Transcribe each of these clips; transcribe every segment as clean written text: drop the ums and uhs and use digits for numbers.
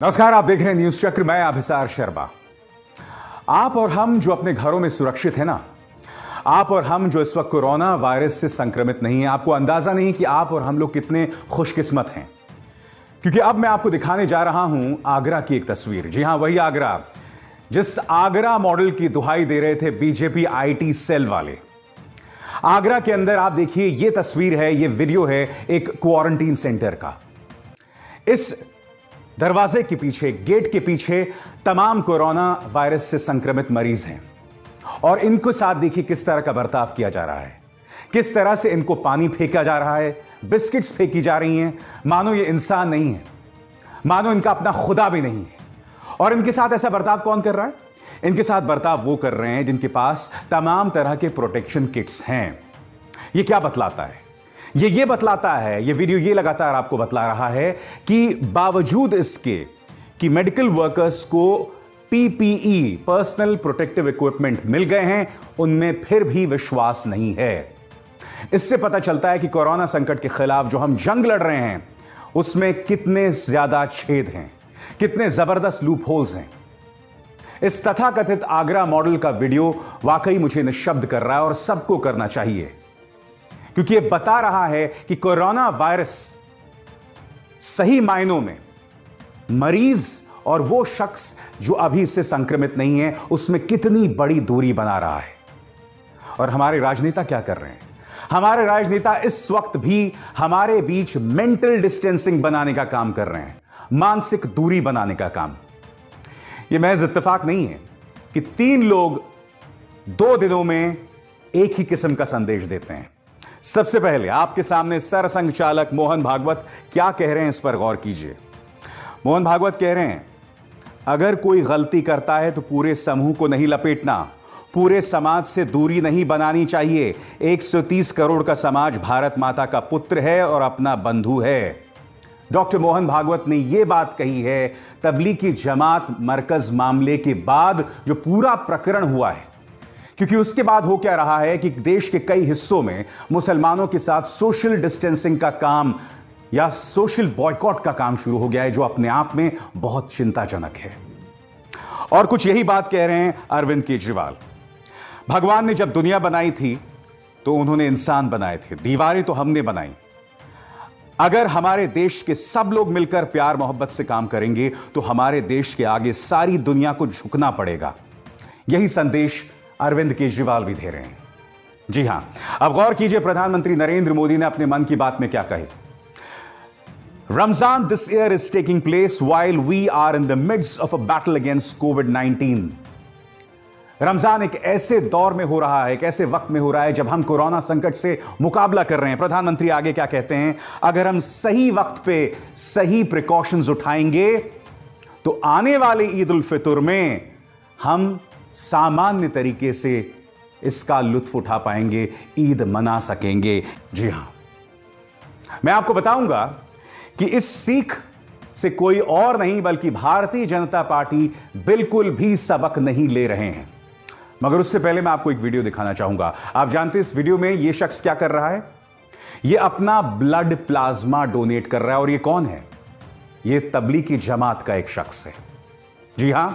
नमस्कार, आप देख रहे हैं न्यूज चक्र। मैं अभिसार शर्मा। आप और हम जो अपने घरों में सुरक्षित हैं ना, आप और हम जो इस वक्त कोरोना वायरस से संक्रमित नहीं है, आपको अंदाजा नहीं कि आप और हम लोग कितने खुशकिस्मत हैं। क्योंकि अब मैं आपको दिखाने जा रहा हूं आगरा की एक तस्वीर। जी हां, वही आगरा जिस आगरा मॉडल की दुहाई दे रहे थे बीजेपी आईटी सेल वाले। आगरा के अंदर आप देखिए, यह तस्वीर है, यह वीडियो है एक क्वारंटीन सेंटर का। इस दरवाजे के पीछे, गेट के पीछे तमाम कोरोना वायरस से संक्रमित मरीज हैं और इनको साथ देखिए किस तरह का बर्ताव किया जा रहा है, किस तरह से इनको पानी फेंका जा रहा है, बिस्किट्स फेंकी जा रही हैं, मानो ये इंसान नहीं है, मानो इनका अपना खुदा भी नहीं है। और इनके साथ ऐसा बर्ताव कौन कर रहा है? इनके साथ बर्ताव वो कर रहे हैं जिनके पास तमाम तरह के प्रोटेक्शन किट्स हैं। ये क्या बतलाता है? ये बतलाता है, ये वीडियो ये लगातार आपको बतला रहा है कि बावजूद इसके कि मेडिकल वर्कर्स को पीपीई, पर्सनल प्रोटेक्टिव इक्विपमेंट मिल गए हैं, उनमें फिर भी विश्वास नहीं है। इससे पता चलता है कि कोरोना संकट के खिलाफ जो हम जंग लड़ रहे हैं उसमें कितने ज्यादा छेद हैं, कितने जबरदस्त लूप होल्स हैं। इस तथाकथित आगरा मॉडल का वीडियो वाकई मुझे निशब्द कर रहा है और सबको करना चाहिए, क्योंकि यह बता रहा है कि कोरोना वायरस सही मायनों में मरीज और वो शख्स जो अभी इससे संक्रमित नहीं है उसमें कितनी बड़ी दूरी बना रहा है। और हमारे राजनेता क्या कर रहे हैं? हमारे राजनेता इस वक्त भी हमारे बीच मेंटल डिस्टेंसिंग बनाने का काम कर रहे हैं, मानसिक दूरी बनाने का काम। यह महज इत्तेफाक नहीं है कि 3 लोग 2 दिनों में एक ही किस्म का संदेश देते हैं। सबसे पहले आपके सामने सरसंघ चालक मोहन भागवत क्या कह रहे हैं, इस पर गौर कीजिए। मोहन भागवत कह रहे हैं, अगर कोई गलती करता है तो पूरे समूह को नहीं लपेटना, पूरे समाज से दूरी नहीं बनानी चाहिए। 130 करोड़ का समाज भारत माता का पुत्र है और अपना बंधु है। डॉक्टर मोहन भागवत ने यह बात कही है तबलीगी जमात मरकज मामले के बाद जो पूरा प्रकरण हुआ है, क्योंकि उसके बाद हो क्या रहा है कि देश के कई हिस्सों में मुसलमानों के साथ सोशल डिस्टेंसिंग का काम या सोशल बॉयकॉट का काम शुरू हो गया है, जो अपने आप में बहुत चिंताजनक है। और कुछ यही बात कह रहे हैं अरविंद केजरीवाल। भगवान ने जब दुनिया बनाई थी तो उन्होंने इंसान बनाए थे, दीवारें तो हमने बनाई। अगर हमारे देश के सब लोग मिलकर प्यार मोहब्बत से काम करेंगे तो हमारे देश के आगे सारी दुनिया को झुकना पड़ेगा। यही संदेश अरविंद केजरीवाल भी दे रहे हैं। जी हां, अब गौर कीजिए प्रधानमंत्री नरेंद्र मोदी ने अपने मन की बात में क्या कही। Ramzan this year is taking place while we are in the midst of a battle against कोविड-19। रमजान एक ऐसे दौर में हो रहा है, एक ऐसे वक्त में हो रहा है जब हम कोरोना संकट से मुकाबला कर रहे हैं। प्रधानमंत्री आगे क्या कहते हैं, अगर हम सही वक्त पे सही प्रिकॉशंस उठाएंगे तो आने वाले ईद उल फितर में हम सामान्य तरीके से इसका लुत्फ उठा पाएंगे, ईद मना सकेंगे। जी हां, मैं आपको बताऊंगा कि इस सीख से कोई और नहीं बल्कि भारतीय जनता पार्टी बिल्कुल भी सबक नहीं ले रहे हैं। मगर उससे पहले मैं आपको एक वीडियो दिखाना चाहूंगा। आप जानते हैं इस वीडियो में यह शख्स क्या कर रहा है? यह अपना ब्लड प्लाज्मा डोनेट कर रहा है। और यह कौन है? यह तबलीगी जमात का एक शख्स है। जी हां,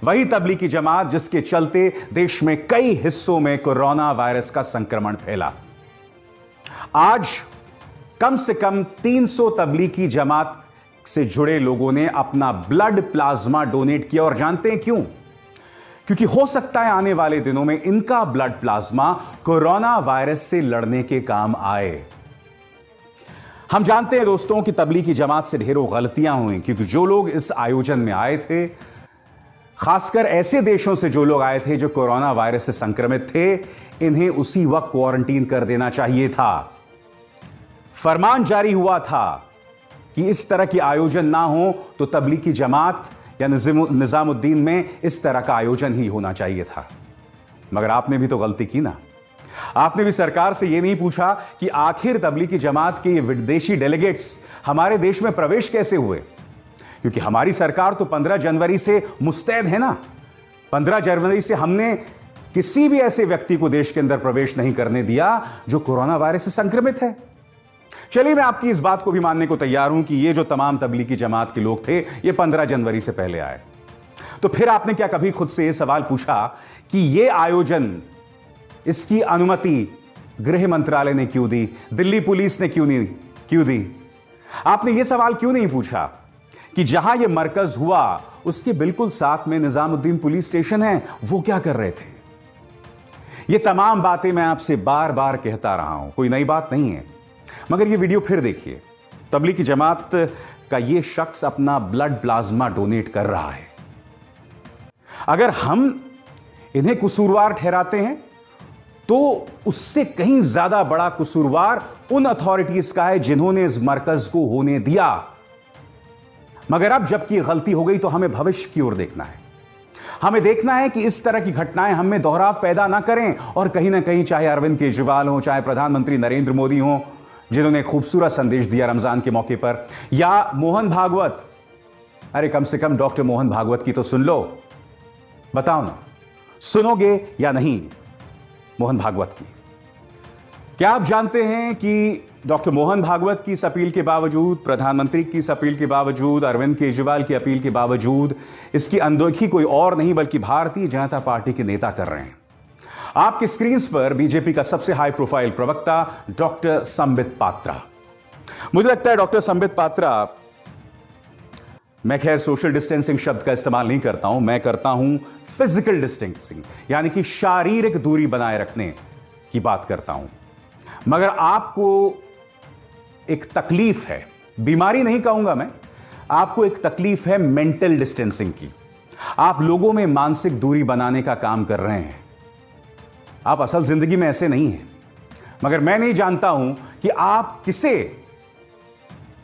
वही तबलीगी जमात जिसके चलते देश में कई हिस्सों में कोरोना वायरस का संक्रमण फैला। आज कम से कम 300 तबलीगी जमात से जुड़े लोगों ने अपना ब्लड प्लाज्मा डोनेट किया। और जानते हैं क्यों? क्योंकि हो सकता है आने वाले दिनों में इनका ब्लड प्लाज्मा कोरोना वायरस से लड़ने के काम आए। हम जानते हैं दोस्तों कि तबलीगी जमात से ढेरों गलतियां हुई, क्योंकि जो लोग इस आयोजन में आए थे, खासकर ऐसे देशों से जो लोग आए थे जो कोरोना वायरस से संक्रमित थे, इन्हें उसी वक्त क्वारंटीन कर देना चाहिए था। फरमान जारी हुआ था कि इस तरह की आयोजन ना हो तो तबलीगी जमात या निजामुद्दीन में इस तरह का आयोजन ही होना चाहिए था। मगर आपने भी तो गलती की ना। आपने भी सरकार से यह नहीं पूछा कि आखिर तबलीगी जमात के ये विदेशी डेलीगेट्स हमारे देश में प्रवेश कैसे हुए, क्योंकि हमारी सरकार तो 15 जनवरी से मुस्तैद है ना। 15 जनवरी से हमने किसी भी ऐसे व्यक्ति को देश के अंदर प्रवेश नहीं करने दिया जो कोरोना वायरस से संक्रमित है। चलिए, मैं आपकी इस बात को भी मानने को तैयार हूं कि ये जो तमाम तबलीगी जमात के लोग थे, ये 15 जनवरी से पहले आए। तो फिर आपने क्या कभी खुद से यह सवाल पूछा कि यह आयोजन, इसकी अनुमति गृह मंत्रालय ने क्यों दी, दिल्ली पुलिस ने क्यों दी? आपने यह सवाल क्यों नहीं पूछा कि जहां यह मरकज हुआ उसके बिल्कुल साथ में निजामुद्दीन पुलिस स्टेशन है, वो क्या कर रहे थे? ये तमाम बातें मैं आपसे बार बार कहता रहा हूं, कोई नई बात नहीं है। मगर ये वीडियो फिर देखिए। तबलीगी जमात का ये शख्स अपना ब्लड प्लाज्मा डोनेट कर रहा है। अगर हम इन्हें कसूरवार ठहराते हैं तो उससे कहीं ज्यादा बड़ा कसूरवार उन अथॉरिटीज का है जिन्होंने इस मरकज को होने दिया। मगर अब जबकि गलती हो गई तो हमें भविष्य की ओर देखना है। हमें देखना है कि इस तरह की घटनाएं हम में दोहराव पैदा ना करें और कहीं ना कहीं, चाहे अरविंद केजरीवाल हो, चाहे प्रधानमंत्री नरेंद्र मोदी हो जिन्होंने खूबसूरत संदेश दिया रमजान के मौके पर, या मोहन भागवत, अरे कम से कम डॉक्टर मोहन भागवत की तो सुन लो। बताओ ना, सुनोगे या नहीं मोहन भागवत की? क्या आप जानते हैं कि डॉक्टर मोहन भागवत की इस अपील के बावजूद, प्रधानमंत्री की इस अपील के बावजूद, अरविंद केजरीवाल की अपील के बावजूद इसकी अनदेखी कोई और नहीं बल्कि भारतीय जनता पार्टी के नेता कर रहे हैं। आपकी स्क्रीन पर बीजेपी का सबसे हाई प्रोफाइल प्रवक्ता डॉक्टर संबित पात्रा। मुझे लगता है डॉक्टर संबित पात्रा, मैं खैर सोशल डिस्टेंसिंग शब्द का इस्तेमाल नहीं करता हूं, मैं करता हूं फिजिकल डिस्टेंसिंग, यानी कि शारीरिक दूरी बनाए रखने की बात करता हूं। मगर आपको एक तकलीफ है, बीमारी नहीं कहूंगा मैं, आपको एक तकलीफ है मेंटल डिस्टेंसिंग की। आप लोगों में मानसिक दूरी बनाने का काम कर रहे हैं। आप असल जिंदगी में ऐसे नहीं हैं, मगर मैं नहीं जानता हूं कि आप किसे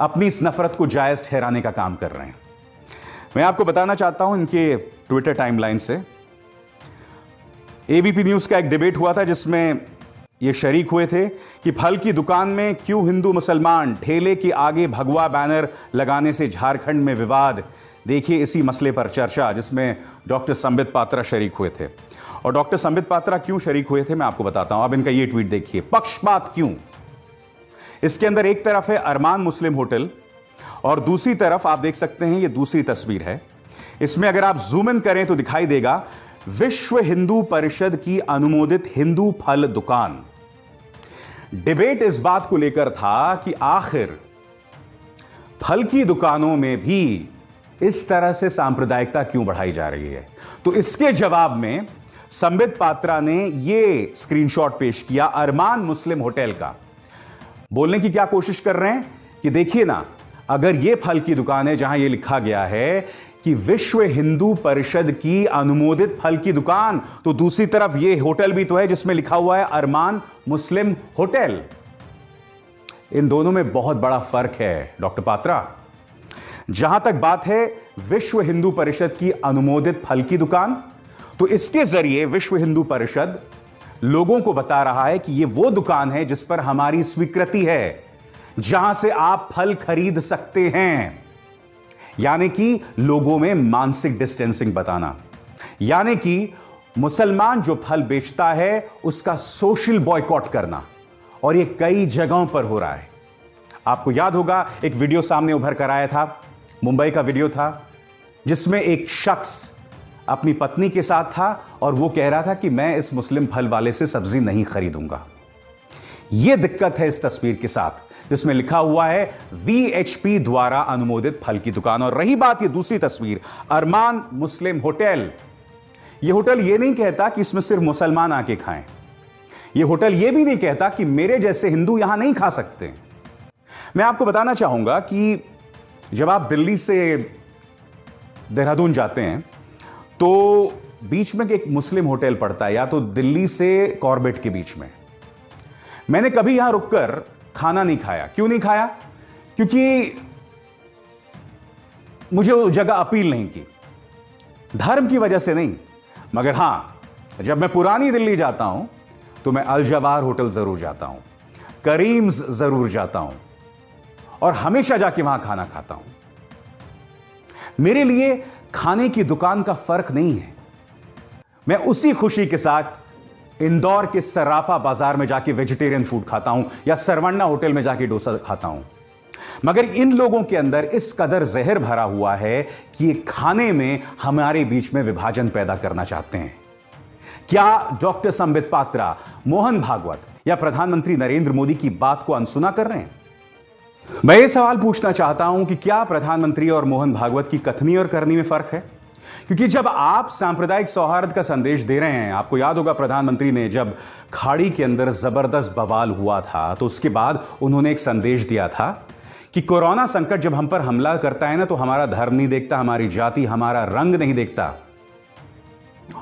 अपनी इस नफरत को जायज ठहराने का काम कर रहे हैं। मैं आपको बताना चाहता हूं इनके ट्विटर टाइमलाइन से। एबीपी न्यूज का एक डिबेट हुआ था जिसमें ये शरीक हुए थे कि फल की दुकान में क्यों हिंदू मुसलमान, ठेले के आगे भगवा बैनर लगाने से झारखंड में विवाद। देखिए इसी मसले पर चर्चा जिसमें डॉक्टर संबित पात्रा शरीक हुए थे। और डॉक्टर संबित पात्रा क्यों शरीक हुए थे मैं आपको बताता हूं। अब इनका ये ट्वीट देखिए, पक्षपात क्यों। इसके अंदर एक तरफ है अरमान मुस्लिम होटल और दूसरी तरफ आप देख सकते हैं, ये दूसरी तस्वीर है। इसमें अगर आप जूम इन करें तो दिखाई देगा विश्व हिंदू परिषद की अनुमोदित हिंदू फल दुकान। डिबेट इस बात को लेकर था कि आखिर फल की दुकानों में भी इस तरह से सांप्रदायिकता क्यों बढ़ाई जा रही है। तो इसके जवाब में संबित पात्रा ने यह स्क्रीनशॉट पेश किया अरमान मुस्लिम होटल का। बोलने की क्या कोशिश कर रहे हैं कि देखिए ना, अगर यह फल की दुकान है जहां यह लिखा गया है कि विश्व हिंदू परिषद की अनुमोदित फल की दुकान, तो दूसरी तरफ यह होटल भी तो है जिसमें लिखा हुआ है अरमान मुस्लिम होटल। इन दोनों में बहुत बड़ा फर्क है डॉक्टर पात्रा। जहां तक बात है विश्व हिंदू परिषद की अनुमोदित फल की दुकान, तो इसके जरिए विश्व हिंदू परिषद लोगों को बता रहा है कि यह वो दुकान है जिस पर हमारी स्वीकृति है, जहां से आप फल खरीद सकते हैं। यानी कि लोगों में मानसिक डिस्टेंसिंग बताना, यानी कि मुसलमान जो फल बेचता है उसका सोशल बॉयकॉट करना। और यह कई जगहों पर हो रहा है। आपको याद होगा एक वीडियो सामने उभर कर आया था, मुंबई का वीडियो था, जिसमें एक शख्स अपनी पत्नी के साथ था और वो कह रहा था कि मैं इस मुस्लिम फल वाले से सब्जी नहीं खरीदूंगा। यह दिक्कत है इस तस्वीर के साथ जिसमें लिखा हुआ है वीएचपी द्वारा अनुमोदित फल की दुकान। और रही बात ये दूसरी तस्वीर, अरमान मुस्लिम होटल, यह होटल यह नहीं कहता कि इसमें सिर्फ मुसलमान आके खाएं। यह होटल यह भी नहीं कहता कि मेरे जैसे हिंदू यहां नहीं खा सकते। मैं आपको बताना चाहूंगा कि जब आप दिल्ली से देहरादून जाते हैं तो बीच में एक मुस्लिम होटल पड़ता है, या तो दिल्ली से कॉर्बेट के बीच में। मैंने कभी यहां रुककर खाना नहीं खाया। क्यों नहीं खाया? क्योंकि मुझे वो जगह अपील नहीं की, धर्म की वजह से नहीं। मगर हां, जब मैं पुरानी दिल्ली जाता हूं तो मैं अल जवाहर होटल जरूर जाता हूं, करीम्स जरूर जाता हूं और हमेशा जाके वहां खाना खाता हूं। मेरे लिए खाने की दुकान का फर्क नहीं है। मैं उसी खुशी के साथ इंदौर के सराफा बाजार में जाके वेजिटेरियन फूड खाता हूं या सरवण्णा होटल में जाके डोसा खाता हूं, मगर इन लोगों के अंदर इस कदर जहर भरा हुआ है कि ये खाने में हमारे बीच में विभाजन पैदा करना चाहते हैं। क्या डॉक्टर संबित पात्रा, मोहन भागवत या प्रधानमंत्री नरेंद्र मोदी की बात को अनसुना कर रहे हैं? मैं ये सवाल पूछना चाहता हूं कि क्या प्रधानमंत्री और मोहन भागवत की कथनी और करनी में फर्क है? क्योंकि जब आप सांप्रदायिक सौहार्द का संदेश दे रहे हैं, आपको याद होगा प्रधानमंत्री ने जब खाड़ी के अंदर जबरदस्त बवाल हुआ था तो उसके बाद उन्होंने एक संदेश दिया था कि कोरोना संकट जब हम पर हमला करता है ना, तो हमारा धर्म नहीं देखता, हमारी जाति, हमारा रंग नहीं देखता,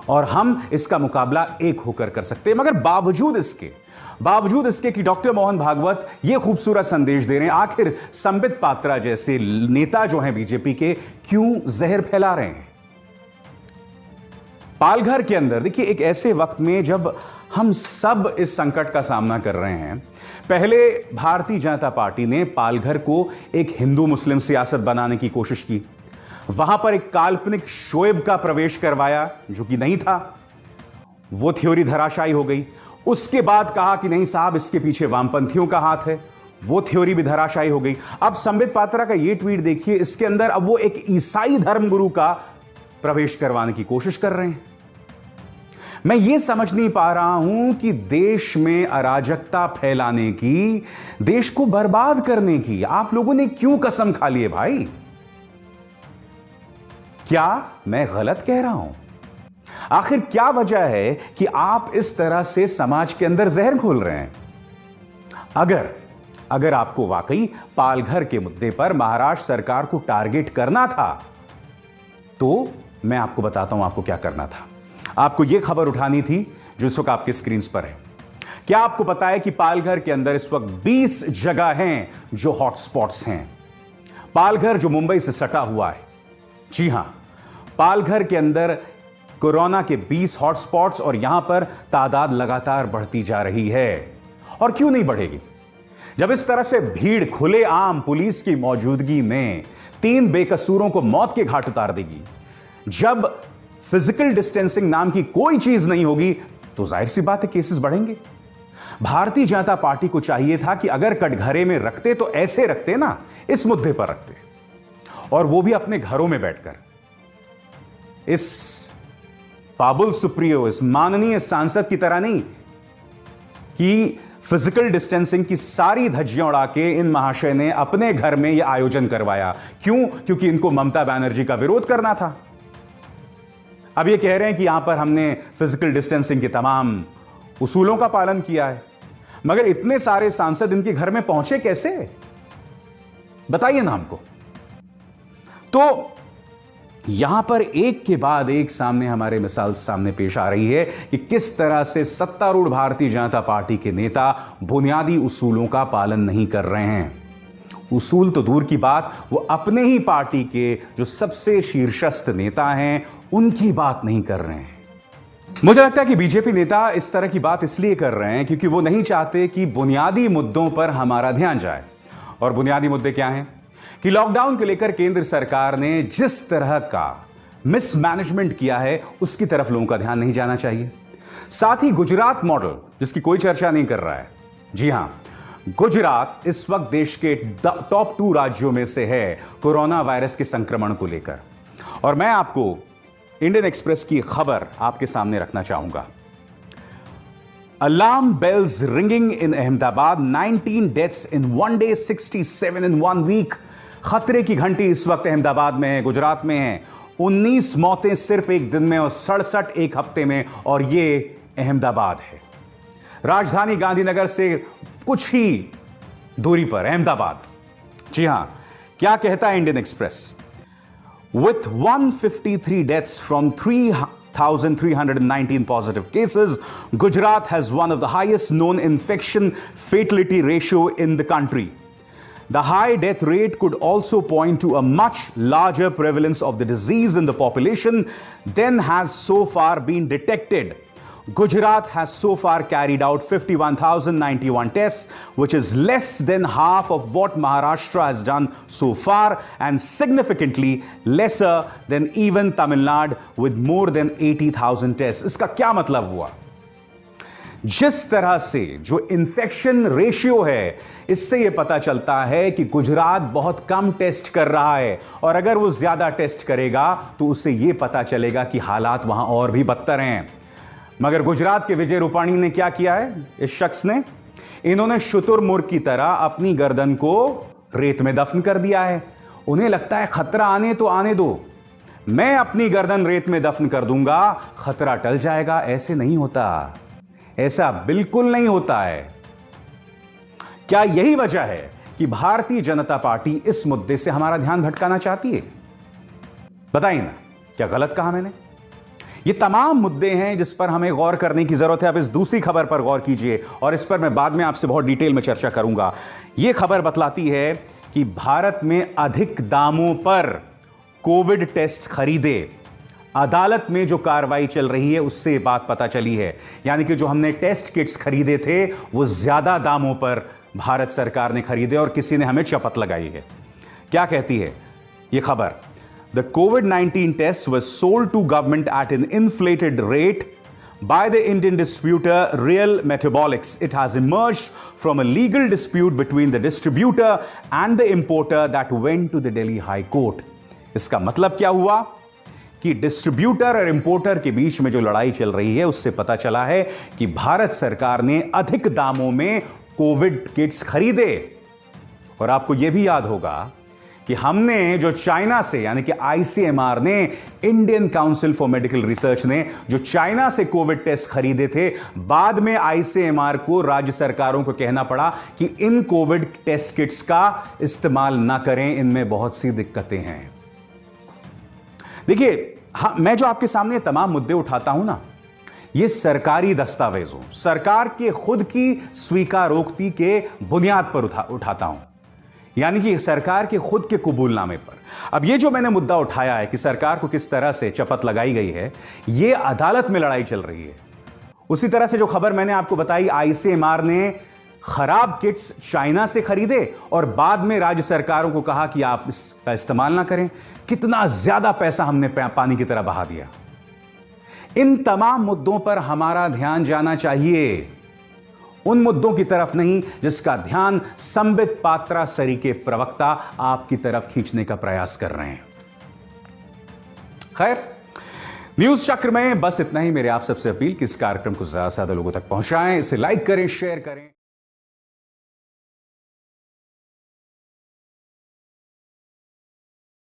और हम इसका मुकाबला एक होकर कर सकते हैं। मगर बावजूद इसके कि डॉक्टर मोहन भागवत यह खूबसूरत संदेश दे रहे हैं, आखिर संबित पात्रा जैसे नेता जो हैं बीजेपी के क्यों जहर फैला रहे हैं? पालघर के अंदर देखिए, एक ऐसे वक्त में जब हम सब इस संकट का सामना कर रहे हैं, पहले भारतीय जनता पार्टी ने पालघर को एक हिंदू मुस्लिम सियासत बनाने की कोशिश की। वहां पर एक काल्पनिक शोएब का प्रवेश करवाया जो कि नहीं था, वो थ्योरी धराशायी हो गई। उसके बाद कहा कि नहीं साहब, इसके पीछे वामपंथियों का हाथ है, वो थ्योरी भी धराशायी हो गई। अब संबित पात्रा का ये ट्वीट देखिए, इसके अंदर अब वो एक ईसाई धर्मगुरु का प्रवेश करवाने की कोशिश कर रहे हैं। मैं ये समझ नहीं पा रहा हूं कि देश में अराजकता फैलाने की, देश को बर्बाद करने की आप लोगों ने क्यों कसम खा ली है भाई? क्या मैं गलत कह रहा हूं? आखिर क्या वजह है कि आप इस तरह से समाज के अंदर जहर घोल रहे हैं? अगर आपको वाकई पालघर के मुद्दे पर महाराष्ट्र सरकार को टारगेट करना था, तो मैं आपको बताता हूं आपको क्या करना था। आपको यह खबर उठानी थी जो इस वक्त आपके स्क्रीन पर है। क्या आपको पता है कि पालघर के अंदर इस वक्त 20 जगह हैं जो हॉटस्पॉट्स हैं? पालघर जो मुंबई से सटा हुआ है, जी हां, पालघर के अंदर कोरोना के 20 हॉटस्पॉट्स, और यहां पर तादाद लगातार बढ़ती जा रही है। और क्यों नहीं बढ़ेगी? जब इस तरह से भीड़ खुलेआम पुलिस की मौजूदगी में 3 बेकसूरों को मौत के घाट उतार देगी, जब फिजिकल डिस्टेंसिंग नाम की कोई चीज नहीं होगी, तो जाहिर सी बात है केसेस बढ़ेंगे। भारतीय जनता पार्टी को चाहिए था कि अगर कटघरे में रखते तो ऐसे रखते ना, इस मुद्दे पर रखते, और वो भी अपने घरों में बैठकर। इस पाबुल सुप्रियो, इस माननीय सांसद की तरह नहीं कि फिजिकल डिस्टेंसिंग की सारी धज्जियां उड़ा के इन महाशय ने अपने घर में यह आयोजन करवाया। क्यों? क्योंकि इनको ममता बनर्जी का विरोध करना था। अब ये कह रहे हैं कि यहां पर हमने फिजिकल डिस्टेंसिंग के तमाम उसूलों का पालन किया है, मगर इतने सारे सांसद इनके घर में पहुंचे कैसे? बताइए ना हमको। तो यहां पर एक के बाद एक सामने हमारे मिसाल सामने पेश आ रही है कि किस तरह से सत्तारूढ़ भारतीय जनता पार्टी के नेता बुनियादी उसूलों का पालन नहीं कर रहे हैं। उसूल तो दूर की बात, वो अपने ही पार्टी के जो सबसे शीर्षस्थ नेता हैं उनकी बात नहीं कर रहे हैं। मुझे लगता है कि बीजेपी नेता इस तरह की बात इसलिए कर रहे हैं क्योंकि वो नहीं चाहते कि बुनियादी मुद्दों पर हमारा ध्यान जाए। और बुनियादी मुद्दे क्या हैं? कि लॉकडाउन को लेकर केंद्र सरकार ने जिस तरह का मिसमैनेजमेंट किया है, उसकी तरफ लोगों का ध्यान नहीं जाना चाहिए। साथ ही गुजरात मॉडल, जिसकी कोई चर्चा नहीं कर रहा है, जी हां, गुजरात इस वक्त देश के टॉप 2 राज्यों में से है कोरोना वायरस के संक्रमण को लेकर। और मैं आपको इंडियन एक्सप्रेस की खबर आपके सामने रखना चाहूंगा। Alarm bells ringing in Ahmedabad, 19 deaths in 1 day, 67 in 1 week. खतरे की घंटी इस वक्त अहमदाबाद में है, गुजरात में है। 19 मौतें सिर्फ एक दिन में और 67 एक हफ्ते में, और ये अहमदाबाद है। राजधानी गांधीनगर से कुछ ही दूरी पर अहमदाबाद। जी हां, क्या कहता है Indian express? With 153 deaths from 3,319 positive cases, Gujarat has one of the highest known infection fatality ratio in the country. The high death rate could also point to a much larger prevalence of the disease in the population than has so far been detected. Gujarat has so far carried out 51,091 tests, which is less than half of what Maharashtra has done so far and significantly lesser than even Tamil Nadu with more than 80,000 tests. इसका क्या मतलब हुआ? जिस तरह से जो infection ratio है, इससे यह पता चलता है कि गुजरात बहुत कम टेस्ट कर रहा है, और अगर वो ज्यादा टेस्ट करेगा तो उससे यह पता चलेगा कि हालात वहां और भी बदतर हैं। मगर गुजरात के विजय रूपाणी ने क्या किया है? इस शख्स ने, इन्होंने शुतुरमुर्ग की तरह अपनी गर्दन को रेत में दफन कर दिया है। उन्हें लगता है खतरा आने तो आने दो, मैं अपनी गर्दन रेत में दफन कर दूंगा, खतरा टल जाएगा। ऐसे नहीं होता, ऐसा बिल्कुल नहीं होता है। क्या यही वजह है कि भारतीय जनता पार्टी इस मुद्दे से हमारा ध्यान भटकाना चाहती है? बताइए ना, क्या गलत कहा मैंने? ये तमाम मुद्दे हैं जिस पर हमें गौर करने की जरूरत है। अब इस दूसरी खबर पर गौर कीजिए, और इस पर मैं बाद में आपसे बहुत डिटेल में चर्चा करूंगा। यह खबर बतलाती है कि भारत में अधिक दामों पर कोविड टेस्ट खरीदे। अदालत में जो कार्रवाई चल रही है उससे बात पता चली है, यानी कि जो हमने टेस्ट किट्स खरीदे थे वो ज्यादा दामों पर भारत सरकार ने खरीदे, और किसी ने हमें चपत लगाई है। क्या कहती है यह खबर? The COVID-19 tests were sold to government at an inflated rate by the Indian distributor Real Metabolics. It has emerged from a legal dispute between the distributor and the importer that went to the Delhi High Court. इसका मतलब क्या हुआ कि distributor और importer के बीच में जो लड़ाई चल रही है उससे पता चला है कि भारत सरकार ने अधिक दामों में कोविड किट्स खरीदे। और आपको यह भी याद होगा कि हमने जो चाइना से, यानी कि आईसीएमआर ने, Indian council for medical research ने जो चाइना से कोविड टेस्ट खरीदे थे, बाद में आईसीएमआर को राज्य सरकारों को कहना पड़ा कि इन कोविड टेस्ट किट्स का इस्तेमाल ना करें, इनमें बहुत सी दिक्कतें हैं। देखिए, मैं जो आपके सामने तमाम मुद्दे उठाता हूं ना, ये सरकारी दस्तावेजों, सरकार के खुद की स्वीकारोक्ति के बुनियाद पर उठाता हूं, यानी कि सरकार के खुद के कबूलनामे पर। अब ये जो मैंने मुद्दा उठाया है कि सरकार को किस तरह से चपत लगाई गई है, ये अदालत में लड़ाई चल रही है। उसी तरह से जो खबर मैंने आपको बताई, आईसीएमआर ने खराब किट्स चाइना से खरीदे और बाद में राज्य सरकारों को कहा कि आप इसका इस्तेमाल ना करें। कितना ज्यादा पैसा हमने पानी की तरह बहा दिया। इन तमाम मुद्दों पर हमारा ध्यान जाना चाहिए, उन मुद्दों की तरफ नहीं जिसका ध्यान संबित पात्रा सरी के प्रवक्ता आपकी तरफ खींचने का प्रयास कर रहे हैं। खैर, न्यूज चक्र में बस इतना ही। मेरे आप सबसे अपील कि इस कार्यक्रम को ज्यादा से ज्यादा लोगों तक पहुंचाएं, इसे लाइक करें, शेयर करें।